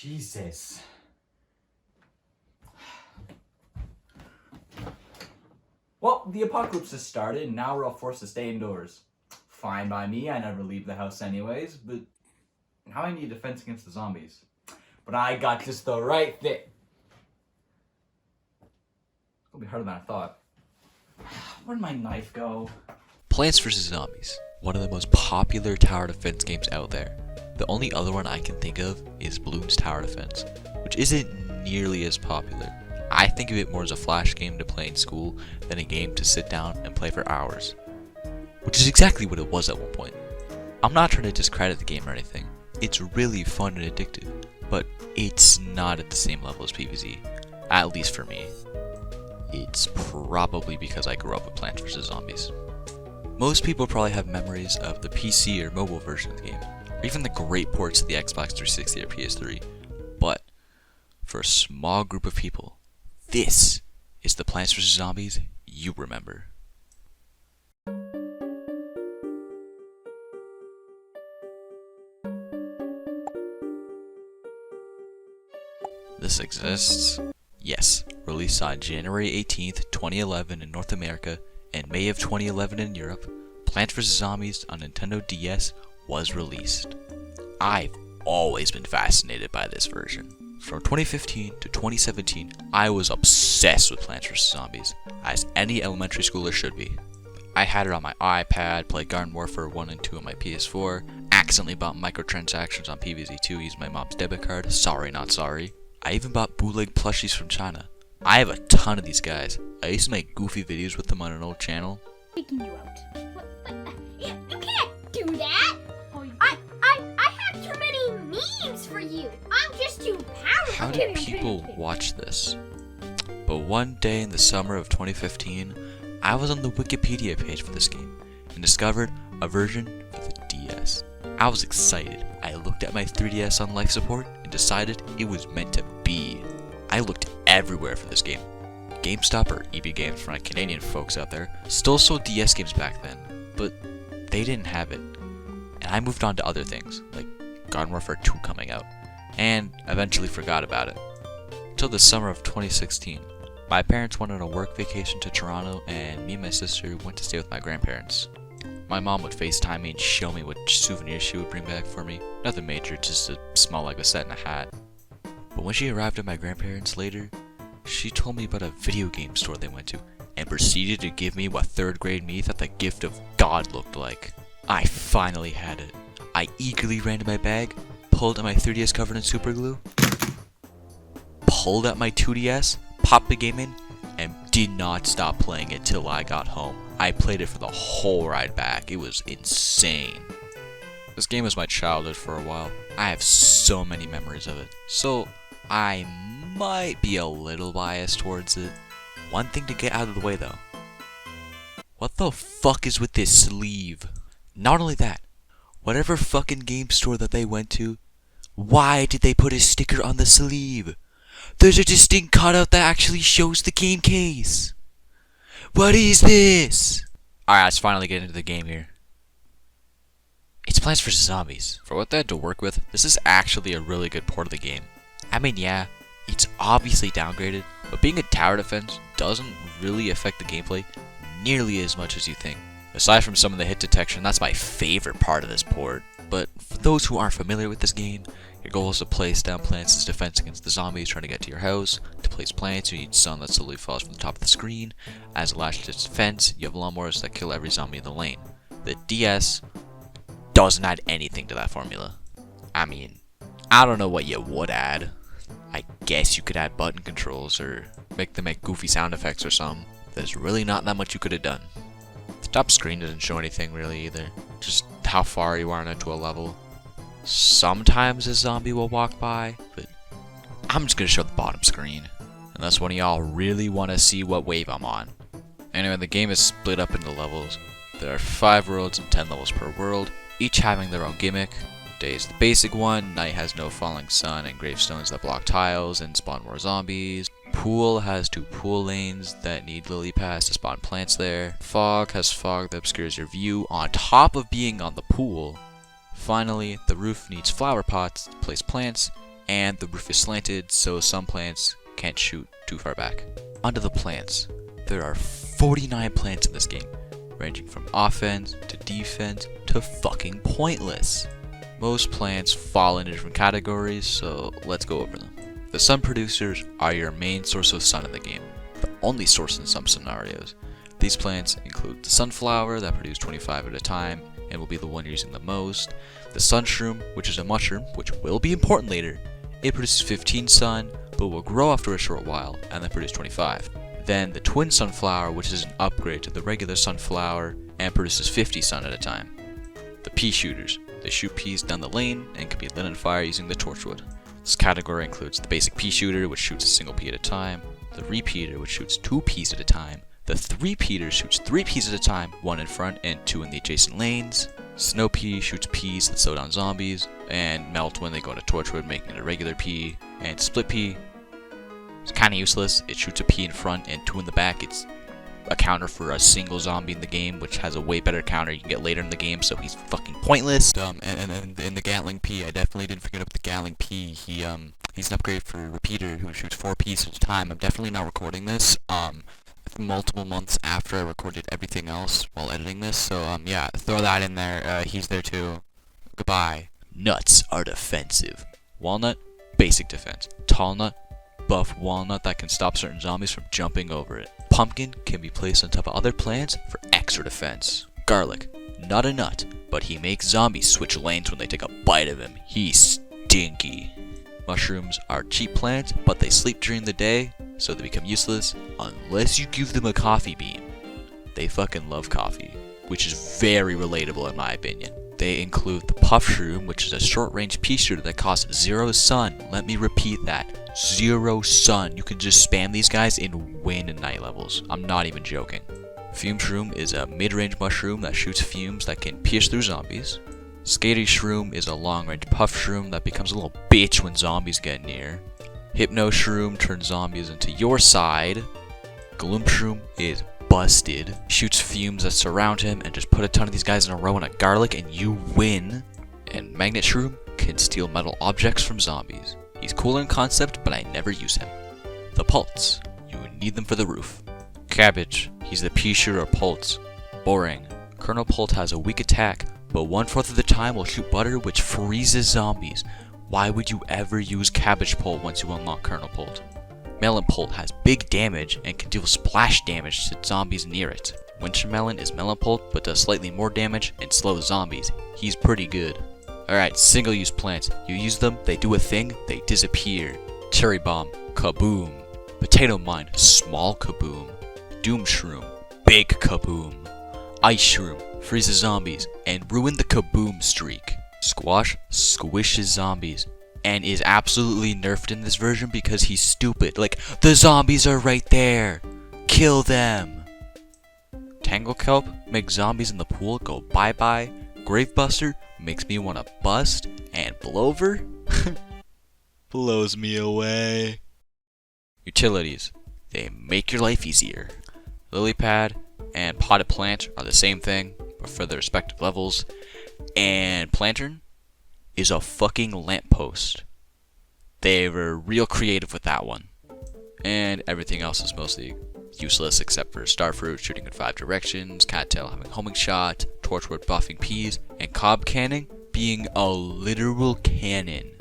Jesus. Well, the apocalypse has started, and now we're all forced to stay indoors. Fine by me, I never leave the house anyways, but now I need defense against the zombies. But I got just the right thing. It's gonna be harder than I thought. Where'd my knife go? Plants vs. Zombies, one of the most popular tower defense games out there. The only other one I can think of is Bloons Tower Defense, which isn't nearly as popular. I think of it more as a flash game to play in school than a game to sit down and play for hours. Which is exactly what it was at one point. I'm not trying to discredit the game or anything. It's really fun and addictive, but it's not at the same level as PvZ, at least for me. It's probably because I grew up with Plants vs. Zombies. Most people probably have memories of the PC or mobile version of the game, or even the great ports of the Xbox 360 or PS3, but for a small group of people, this is the Plants vs. Zombies you remember. This exists? Yes, released on January 18th, 2011 in North America and May of 2011 in Europe, Plants vs. Zombies on Nintendo DS was released. I've always been fascinated by this version. From 2015 to 2017, I was obsessed with Plants vs. Zombies, as any elementary schooler should be. I had it on my iPad, played Garden Warfare 1 and 2 on my PS4, accidentally bought microtransactions on PvZ2 using my mom's debit card, sorry not sorry. I even bought bootleg plushies from China. I have a ton of these guys. I used to make goofy videos with them on an old channel. Taking you out. You can't do that! I have too many memes for you! I'm just too powerful! How did people watch this? But one day in the summer of 2015, I was on the Wikipedia page for this game and discovered a version for the DS. I was excited. I looked at my 3DS on life support and decided it was meant to be. I looked everywhere for this game. GameStop or EB Games for my Canadian folks out there still sold DS games back then, but they didn't have it. And I moved on to other things, like Garden Warfare 2 coming out, and eventually forgot about it. Until the summer of 2016. My parents went on a work vacation to Toronto, and me and my sister went to stay with my grandparents. My mom would FaceTime me and show me what souvenirs she would bring back for me. Nothing major, just a small Lego set and a hat. But when she arrived at my grandparents later, she told me about a video game store they went to, and proceeded to give me what 3rd grade me thought the gift of God looked like. I finally had it. I eagerly ran to my bag, pulled out my 3DS covered in super glue, pulled out my 2DS, popped the game in, and did not stop playing it till I got home. I played it for the whole ride back. It was insane. This game was my childhood for a while. I have so many memories of it. So I might be a little biased towards it. One thing to get out of the way though. What the fuck is with this sleeve? Not only that, whatever fucking game store that they went to, why did they put a sticker on the sleeve? There's a distinct cutout that actually shows the game case. What is this? Alright, let's finally get into the game here. It's Plants vs. Zombies. For what they had to work with, this is actually a really good port of the game. I mean, yeah, it's obviously downgraded, but being a tower defense doesn't really affect the gameplay nearly as much as you think. Aside from some of the hit detection, that's my favorite part of this port. But for those who aren't familiar with this game, your goal is to place down plants as defense against the zombies trying to get to your house. To place plants, you need sun that slowly falls from the top of the screen. As a last defense, you have lawnmowers that kill every zombie in the lane. The DS doesn't add anything to that formula. I mean, I don't know what you would add. I guess you could add button controls or make them make goofy sound effects or something. There's really not that much you could have done. The top screen doesn't show anything really either. Just how far you are into a level. Sometimes a zombie will walk by, but I'm just gonna show the bottom screen. Unless one of y'all really want to see what wave I'm on. Anyway, the game is split up into levels. There are 5 worlds and 10 levels per world, each having their own gimmick. Day is the basic one, night has no falling sun and gravestones that block tiles and spawn more zombies. Pool has 2 pool lanes that need lily pads to spawn plants there. Fog has fog that obscures your view on top of being on the pool. Finally, the roof needs flower pots to place plants, and the roof is slanted, so some plants can't shoot too far back. Onto the plants. There are 49 plants in this game, ranging from offense to defense to fucking pointless. Most plants fall into different categories, so let's go over them. The sun producers are your main source of sun in the game, the only source in some scenarios. These plants include the sunflower that produces 25 at a time and will be the one you're using the most, the sunshroom, which is a mushroom, which will be important later. It produces 15 sun, but will grow after a short while and then produce 25. Then the twin sunflower, which is an upgrade to the regular sunflower and produces 50 sun at a time. The pea shooters. They shoot peas down the lane and can be lit on fire using the torchwood. This category includes the basic pea shooter, which shoots a single pea at a time, the repeater, which shoots 2 peas at a time, the three-peater shoots 3 peas at a time, 1 in front and 2 in the adjacent lanes. Snow pea shoots peas that slow down zombies and melt when they go into torchwood, making it a regular pea. And split pea, it's kind of useless. It shoots a pea in front and 2 in the back. It's a counter for a single zombie in the game, which has a way better counter you can get later in the game, so he's fucking pointless. And the Gatling pea, I definitely didn't forget about the Gatling pea. He's an upgrade for a repeater who shoots 4 peas at a time. I'm definitely not recording this multiple months after I recorded everything else while editing this, so yeah, throw that in there. He's there too. Goodbye. Nuts are defensive. Walnut, basic defense. Tall nut, buff walnut that can stop certain zombies from jumping over it. Pumpkin can be placed on top of other plants for extra defense. Garlic, not a nut, but he makes zombies switch lanes when they take a bite of him. He's stinky. Mushrooms are cheap plants, but they sleep during the day, so they become useless unless you give them a coffee bean. They fucking love coffee, which is very relatable in my opinion. They include the puff shroom, which is a short-range pea shooter that costs 0 sun. Let me repeat that. 0 sun. You can just spam these guys and win in night levels. I'm not even joking. Fume shroom is a mid-range mushroom that shoots fumes that can pierce through zombies. Skaty shroom is a long-range puff shroom that becomes a little bitch when zombies get near. Hypno shroom turns zombies into your side. Gloom shroom is busted. Shoots fumes that surround him and just put a ton of these guys in a row on a garlic and you win. And Magnet shroom can steal metal objects from zombies. He's cool in concept, but I never use him. The Pults. You need them for the roof. Cabbage. He's the pea shooter Pults. Boring. Colonel Pult has a weak attack, but 1/4 of the time will shoot butter, which freezes zombies. Why would you ever use Cabbage Pult once you unlock Colonel Pult? Melon Pult has big damage and can deal splash damage to zombies near it. Winter Melon is Melon Pult, but does slightly more damage and slows zombies. He's pretty good. Alright, single-use plants. You use them, they do a thing, they disappear. Cherry Bomb, kaboom. Potato Mine, small kaboom. Doom Shroom, big kaboom. Ice Shroom, freezes zombies and ruin the kaboom streak. Squash squishes zombies and is absolutely nerfed in this version because he's stupid. Like, the zombies are right there. Kill them. Tangle Kelp makes zombies in the pool go bye-bye. Gravebuster makes me want to bust. And Blover blows me away. Utilities. They make your life easier. Lily Pad and Potted Plant are the same thing, but for their respective levels. And Plantern is a fucking lamppost. They were real creative with that one. And everything else is mostly useless except for Starfruit shooting in 5 directions, Cattail having homing shot, Torchwood buffing peas, and Cob Cannon being a literal cannon.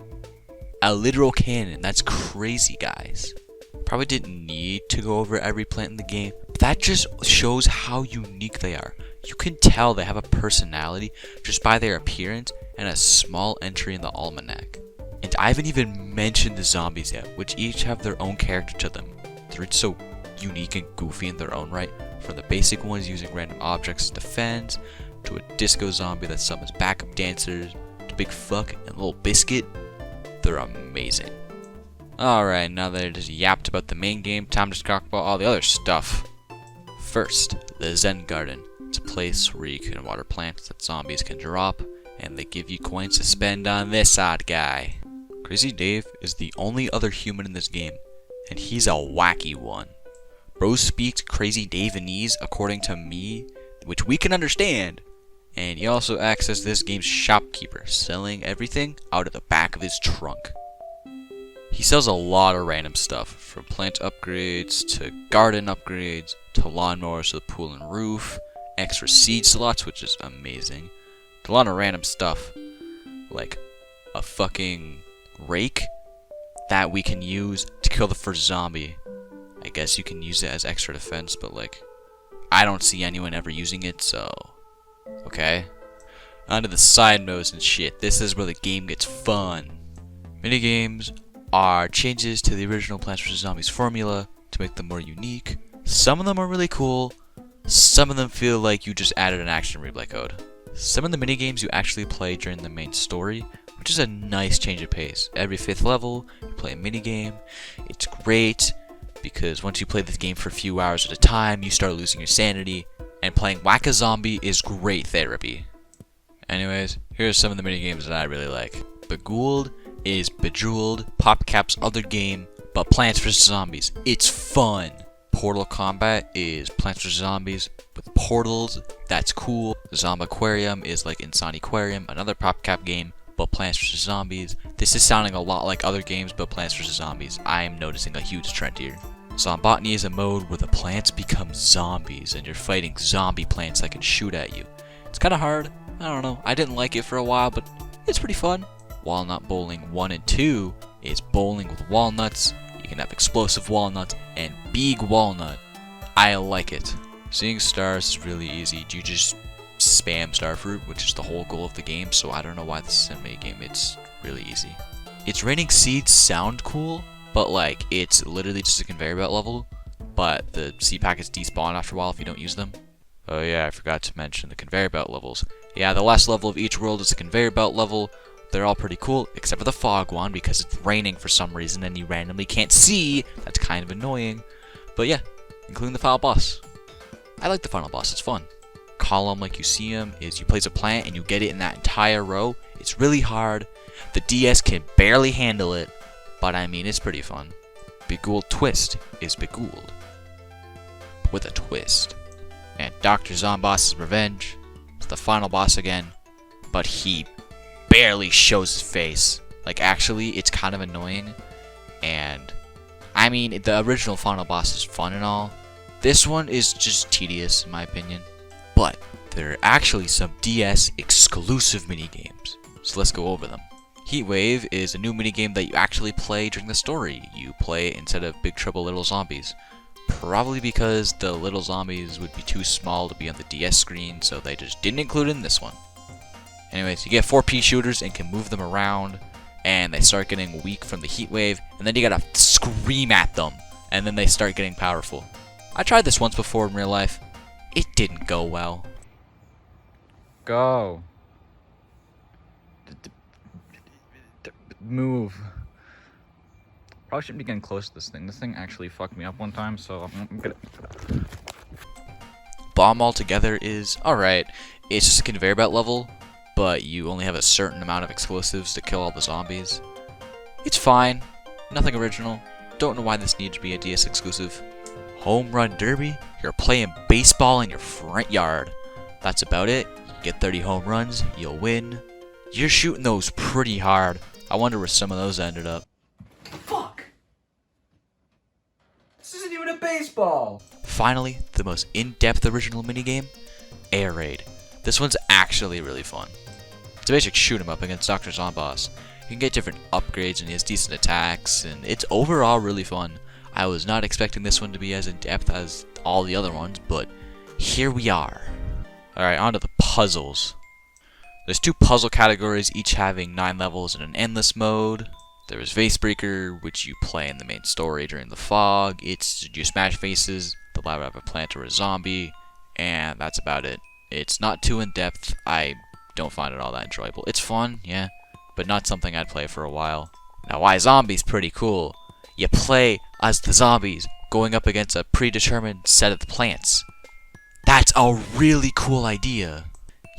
A literal cannon. That's crazy, guys. Probably didn't need to go over every plant in the game, but that just shows how unique they are. You can tell they have a personality just by their appearance and a small entry in the almanac. And I haven't even mentioned the zombies yet, which each have their own character to them. They're so unique and goofy in their own right, from the basic ones using random objects to defend, to a disco zombie that summons backup dancers, to Big Fuck and Little Biscuit. They're amazing. Alright, now that I just yapped about the main game, time to talk about all the other stuff. First, the Zen Garden. It's a place where you can water plants that zombies can drop, and they give you coins to spend on this odd guy. Crazy Dave is the only other human in this game, and he's a wacky one. Bro speaks Crazy Davanese according to me, which we can understand, and he also acts as this game's shopkeeper, selling everything out of the back of his trunk. He sells a lot of random stuff, from plant upgrades to garden upgrades to lawnmowers to the pool and roof, extra seed slots, which is amazing. A lot of random stuff, like a fucking rake that we can use to kill the first zombie. I guess you can use it as extra defense, but like, I don't see anyone ever using it, so okay. Onto the side modes and shit. This is where the game gets fun. Minigames are changes to the original Plants vs. Zombies formula to make them more unique. Some of them are really cool. Some of them feel like you just added an action replay code. Some of the minigames you actually play during the main story, which is a nice change of pace. Every 5th level, you play a minigame. It's great because once you play this game for a few hours at a time, you start losing your sanity, and playing Whack-A-Zombie is great therapy. Anyways, here's some of the minigames that I really like. Begooled is Bejeweled, PopCap's other game, but Plants vs. Zombies. It's fun. Portal Combat is Plants vs. Zombies with portals. That's cool. Zombaquarium is like Insaniquarium, another PopCap game, but Plants vs. Zombies. This is sounding a lot like other games, but Plants vs. Zombies. I'm noticing a huge trend here. Zombotany is a mode where the plants become zombies, and you're fighting zombie plants that can shoot at you. It's kind of hard. I don't know. I didn't like it for a while, but it's pretty fun. Walnut Bowling 1 and 2 is bowling with walnuts. You can have explosive walnuts and big walnut. I like it. Seeing stars is really easy. You just spam starfruit, which is the whole goal of the game, so I don't know why this is a mini game. It's really easy. It's raining seeds sound cool, but like it's literally just a conveyor belt level, but the seed packets despawn after a while if you don't use them. Oh yeah, I forgot to mention the conveyor belt levels. Yeah, the last level of each world is a conveyor belt level. They're all pretty cool, except for the fog one, because it's raining for some reason and you randomly can't see. That's kind of annoying. But yeah, including the final boss. I like the final boss, it's fun. Column, like you see him, is you place a plant and you get it in that entire row. It's really hard. The DS can barely handle it, but I mean, it's pretty fun. Begooled Twist is Begooled with a twist. And Dr. Zomboss's Revenge is the final boss again, but he barely shows his face. Like, actually, it's kind of annoying. And I mean, the original final boss is fun and all. This one is just tedious in my opinion. But there are actually some DS exclusive minigames. So let's go over them. Heatwave is a new minigame that you actually play during the story. You play it instead of Big Trouble Little Zombies. Probably because the little zombies would be too small to be on the DS screen, so they just didn't include it in this one. Anyways, you get 4 pea shooters and can move them around, and they start getting weak from the heat wave, and then you gotta scream at them, and then they start getting powerful. I tried this once before in real life. It didn't go well. Go. Move. Probably shouldn't be getting close to this thing. This thing actually fucked me up one time, so I'm gonna... Bomb Altogether is alright. It's just a conveyor belt level, but you only have a certain amount of explosives to kill all the zombies. It's fine. Nothing original. Don't know why this needs to be a DS exclusive. Home Run Derby? You're playing baseball in your front yard. That's about it. You get 30 home runs, you'll win. You're shooting those pretty hard. I wonder where some of those ended up. Fuck! This isn't even a baseball! Finally, the most in-depth original minigame, Air Raid. This one's actually really fun. It's a basic shoot 'em up against Dr. Zomboss. You can get different upgrades and he has decent attacks, and it's overall really fun. I was not expecting this one to be as in-depth as all the other ones, but here we are. Alright, on to the puzzles. There's 2 puzzle categories, each having 9 levels in an endless mode. There is Vasebreaker, which you play in the main story during the fog. It's you smash faces, the lava of a plant or a zombie, and that's about it. It's not too in-depth. I don't find it all that enjoyable. It's fun, yeah, but not something I'd play for a while. Now, why zombies pretty cool? You play as the zombies, going up against a predetermined set of plants. That's a really cool idea.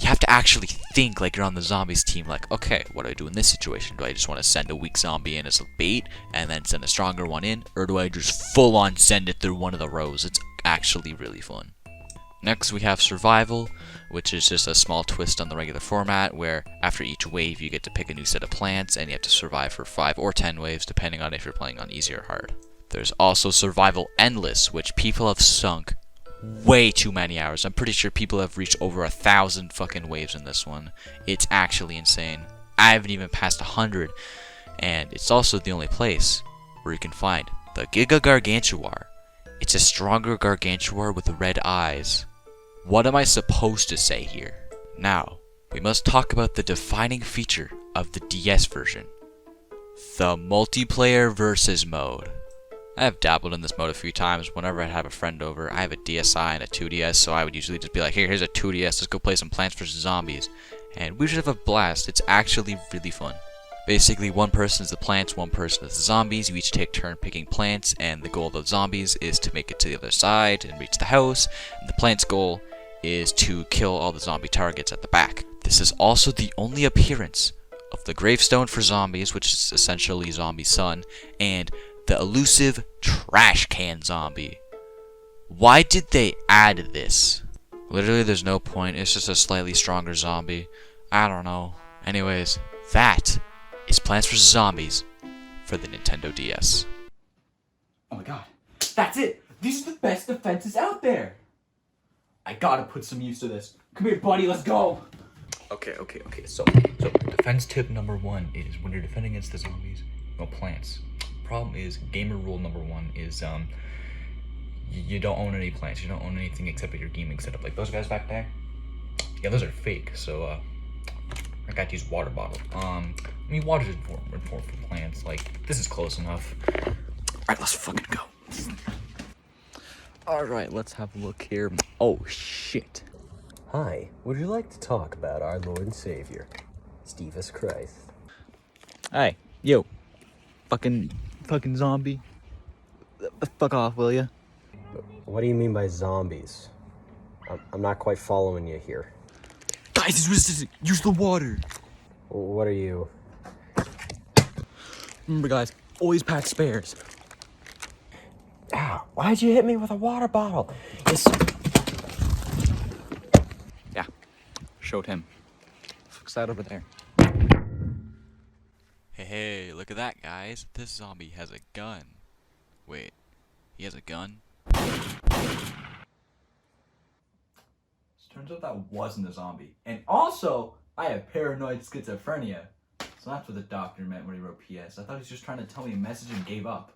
You have to actually think like you're on the zombies team, like, okay, what do I do in this situation? Do I just want to send a weak zombie in as a bait, and then send a stronger one in? Or do I just full-on send it through one of the rows? It's actually really fun. Next we have survival, which is just a small twist on the regular format where after each wave you get to pick a new set of plants and you have to survive for 5 or 10 waves depending on if you're playing on easy or hard. There's also survival endless, which people have sunk way too many hours. I'm pretty sure people have reached over 1,000 fucking waves in this one. It's actually insane. I haven't even passed 100, and it's also the only place where you can find the Giga Gargantuar. It's a stronger Gargantuar with red eyes. What am I supposed to say here? Now, we must talk about the defining feature of the DS version. The multiplayer versus mode. I have dabbled in this mode a few times whenever I have a friend over. I have a DSi and a 2DS, so I would usually just be like, here's a 2DS, let's go play some Plants vs. Zombies. And we should have a blast. It's actually really fun. Basically, one person is the plants, one person is the zombies. You each take turn picking plants, and the goal of the zombies is to make it to the other side and reach the house. And the plants' goal is to kill all the zombie targets at the back. This is also the only appearance of the gravestone for zombies, which is essentially Zombie Son, and the elusive trash can zombie. Why did they add this? Literally, there's no point. It's just a slightly stronger zombie. I don't know. Anyways, that is Plants vs. Zombies for the Nintendo DS. Oh my god. That's it! These are the best defenses out there! I gotta put some use to this. Come here, buddy, let's go! Okay. So defense tip number 1 is when you're defending against the zombies, no plants. Problem is, gamer rule number 1 is, you don't own any plants. You don't own anything except for your gaming setup. Like those guys back there? Yeah, those are fake, so, I got to use water bottle. I mean, water's important for plants. Like, this is close enough. Alright, let's fucking go. Alright, let's have a look here. Oh, shit. Hi, would you like to talk about our Lord and Savior, Doofus Christ? Hey, yo. Fucking zombie. Fuck off, will ya? What do you mean by zombies? I'm not quite following you here. Guys, he's resistant. Use the water. What are you? Remember, guys, always pack spares. Ow, why'd you hit me with a water bottle? Yeah, showed him. Fuck's that over there? Hey, look at that, guys. This zombie has a gun. Wait, he has a gun? Turns out that wasn't a zombie. And also, I have paranoid schizophrenia. So that's what the doctor meant when he wrote PS. I thought he was just trying to tell me a message and gave up.